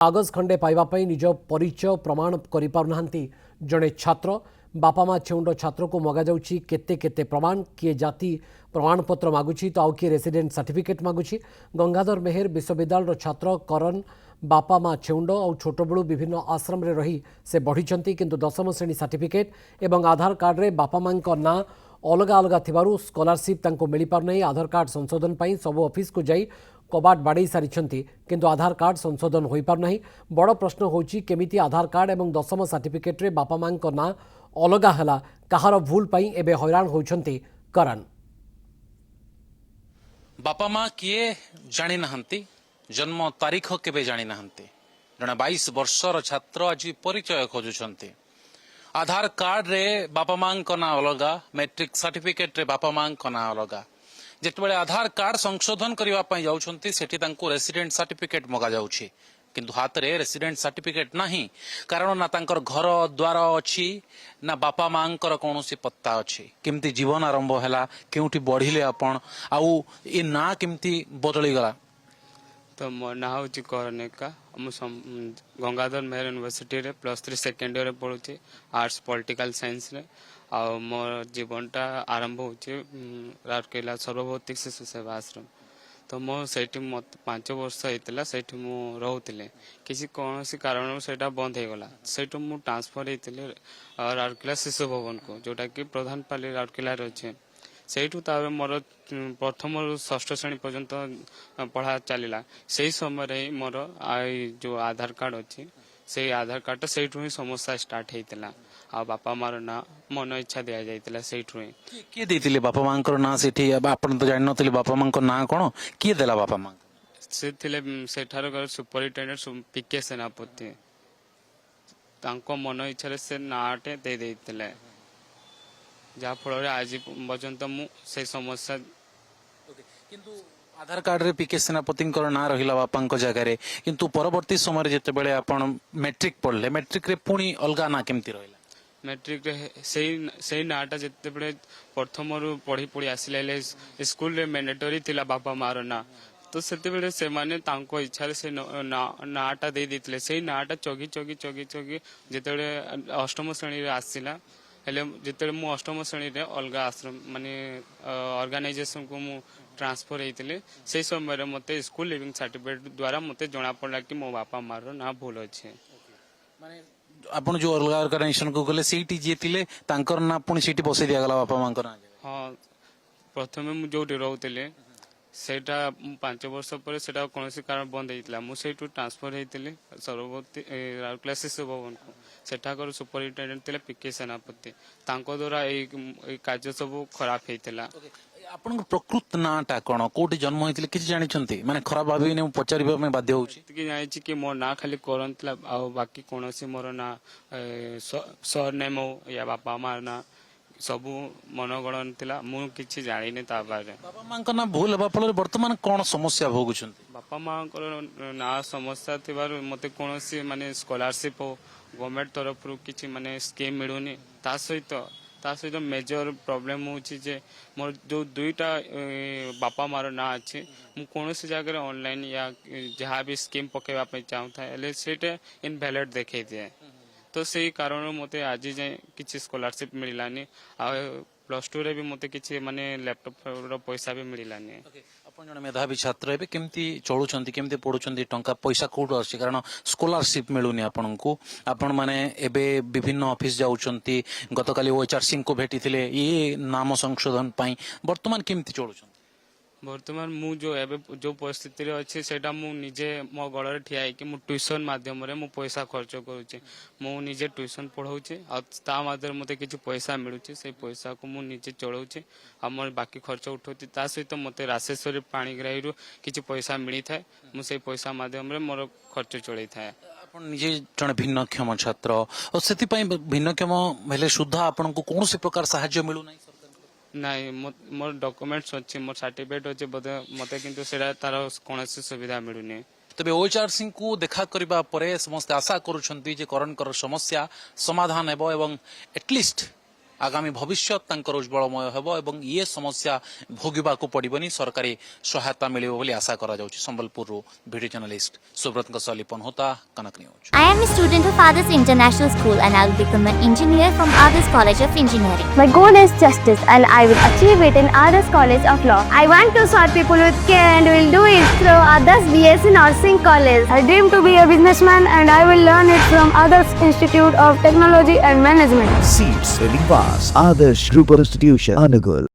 कागज खंडे पाइबापी निज परिचय प्रमाण करिपारुनाहांती जड़े छात्र बापा माँ छेउंड छात्र को मगा जाउछि केते केते प्रमाण किए जाति प्रमाणपत्र मागुछि तो आउ किए रेसिडेंट सर्टिफिकेट मागुछि। गंगाधर मेहर विश्वविद्यालय छात्र करण बापा माँ छेउंड और छोट बड़ू विभिन्न आश्रम रे रही से बढ़ी किंतु दशम श्रेणी सर्टिफिकेट एवं आधार कार्ड रे बापा माँ ना अलग अलग थिबारु स्कॉलरशिप तांको मिली पार नहीं। आधार कार्ड संशोधन पई सब ऑफिस को जाई कबाट बाड़ी सारी किंतु आधार कार्ड संशोधन हो पार नहीं। बड़ प्रश्न होची केमिति आधार कार्ड एवं दशम सर्टिफिकेट रे बापा माँ ना अलग हैला कहार भूल पई एबे हैरान होचंती करण। बापा माँ किए जानी नहांती जन्म तारीख केबे जानी नहांती जने 22 वर्षर छात्र आज परिचय खोजुछंती। आधार कार्ड रे बापा माँ ना अलगा मैट्रिक सर्टिफिकेट रे बापा माँ ना अलगा जेतबेले आधार कार्ड संशोधन करबा पई जाउछंती सेठी तांको रेसिडेंट सर्टिफिकेट मगा जाउछि किंतु हाथ रे रेसिडेंट सर्टिफिकेट नहीं कारण ना तांकर घर द्वार अछि ना बापा मांकर कोनोसी पत्ता अछि। केमती जीवन आरंभ हैला केउठी बढ़िले आपण आउ ए ना केमती बदली गला। तो मो ना होची करनेका गंगाधर मेहर यूनिवर्सिटी रे +3 सेकेंड ईयर पढुची आर्ट्स पॉलिटिकल साइंस रे आ मोर जीवनटा आरंभ होची राउरकेला सर्वभौतिक शिशु सेवा आश्रम। तो मो सेठी मत 5 वर्ष होइतला सेठी मु रहउतिले किसी कोनोसी कारण सेटा बंद हे गला सेठो मु ट्रांसफर हेतिले राउरकेला शिशु भवन को जोटा कि प्रधानपाली राउरकेला रे अछि। सेठू तावे मोर प्रथम षष्ठ श्रेणी पर्यंत पढ़ा चलला से समय रे मोर जो आधार कार्ड अछि से आधार कार्ड सेठू ही समस्या स्टार्ट हेतिला आ बापा मार ना मन इच्छा दिया जाइतिला सेठू ही के देतिले बापा मांकर ना सेठी आपण तो जानि नथिले बापा मांकर ना कोन के देला बापा मां से थिले सेठार सुपरिटेंडेंट पीके सेनापति तांको मन इच्छा रे से नाटे दे देतिले जहाँ फल आज पर्यंत मुझे समस्या किंतु आधार कार्ड रे पीके सेनापति ना रहिला बापा जगह किंतु परवर्ती समय जिते बेले आपण मैट्रिक पढ़ले मैट्रिक रे पुणी अलगा ना केमती रहिला मैट्रिक रे से नाटा जिते बेले प्रथम रु पढ़ी पढ़ी आसिले स्कूल रे मैंडेटरी थिला बापा मार ना तो सेते बेले से माने तांको इच्छा रे से नाटा दे दितले से नाटा चगी चगी चगी चगी जिते बेले अष्टम श्रेणी रे आसिला हेले जिते मु अष्टम श्रेणी रे अलगा आश्रम माने ऑर्गेनाइजेशन को मु ट्रांसफर हेतिले से समय रे मते स्कूल लिविंग सर्टिफिकेट द्वारा मते जणा पड़ला कि मो बापा मार ना भूल अछि। माने आपण जो अलगा ऑर्गेनाइजेशन को गले सीटी जेतिले तांकर ना पुणी सीटी बसै दिया गला बापा मांकर ना। हां प्रथमे मु जोटी रहउतिले सेटा 5 वर्ष पर सेटा कोनोसी कारण बंद हेतिला मु सेटू ट्रांसफर हेतिले सर्वभौतिक राउरकेला शिशु भवन को सेठा कर सुपरिटेंडेंट थिले पीके सेनापति तांको द्वारा ए कार्य सब खराब हेतिला। आपण प्रकृत नाटा कोन कोठी जन्म होइतिले किछ जानि छथि माने खराब भाबी ने पचारिबा में बाध्य होउची कि जानि छी कि मोर ना खाली करनतला आ बाकी कोनोसी मोर ना सर नेम या बापा मार ना सब मनगणन थिला मु किछि जानि ने ता बारे बापा मां का ना भूल हबा फल वर्तमान कोन समस्या भोगुछथि बापा मां को ना समस्या थिबार मते कोनोसी माने स्कॉलरशिप गवर्नमेंट तरफ रु किछि माने स्कीम मिलुनी ता सहित मेजर प्रॉब्लम होची जे मोर जो दुईटा बापा मार ना अछि मु कोनोसी जगह ऑनलाइन या जहाँ भी स्कीम पकेवा पे चाहता है सेटे इनवैलिड देखे दिए तो से कारण मते आज जाए किछि स्कॉलरशिप मिलानी आ +2 रे भी मते किछि माने लैपटॉप रो पैसा भी मिलानी। आपण जने मेधावी छात्र एबे केमती चलुछंती केमती पढुछंती टंका पैसा कोड आछि कारण स्कॉलरशिप मिलुनी आपनकू आपण माने एबे विभिन्न ऑफिस जाउछंती गतकाली ओएचआर सिंह को भेटिथिले ये नाम संशोधन पई वर्तमान केमती चलुछंती वर्तमान मु जो एबे जो परिस्थिति रे अछि सेटा मु निजे मो गळरे ठिया कि मु ट्यूशन माध्यम रे मु पैसा खर्च करूची मु निजे ट्यूशन पढाउची आ ता माध्यम मते किछि पैसा मिलुची से पैसा को मु निजे चलाउची हमर बाकी खर्च उठौती ता सहित मते राशेश्वरी पाणीग्राही रु किछि पैसा मिली थाए मु से पैसा माध्यम रे मोर खर्च चलै थाए। आपण निजे जने भिन्नक्षम छात्र और सेति पई भिन्नक्षम हेले सुद्धा आपण को कोनोसी प्रकार सहाय्य मिलु नै नहीं मोर डॉक्यूमेंट्स अच्छे मोर सर्टिफिकेट अच्छे मते किंतु सेरा तार कोनोसी सुविधा मिलुनी। तबे ओएचआर सिंह को देखा करबा परे समस्त आशा करूछंती जे करण कर समस्या समाधान हेबो एवं एटलिस्ट आगामी भविष्य तांकर उज्जवलमय हेबो एवं ये समस्या भोगिबा को पड़िबनी सरकारी सहायता मिलिबो बोली आशा करा जाउछि। संबलपुर वीडियो जर्नलिस्ट सुब्रत कसलिपन होता कनक news. I am a student of Adarsh International School and I will become an engineer from Adarsh College of Engineering. My goal is justice and I will achieve it in Adarsh College of Law. I want to serve people with care and will do it through Adarsh BSc Nursing College. I dream to be a businessman and I will learn it from Adarsh Institute of Technology and Management. Seats filling vast. Adarsh Group of Institution, Anugul.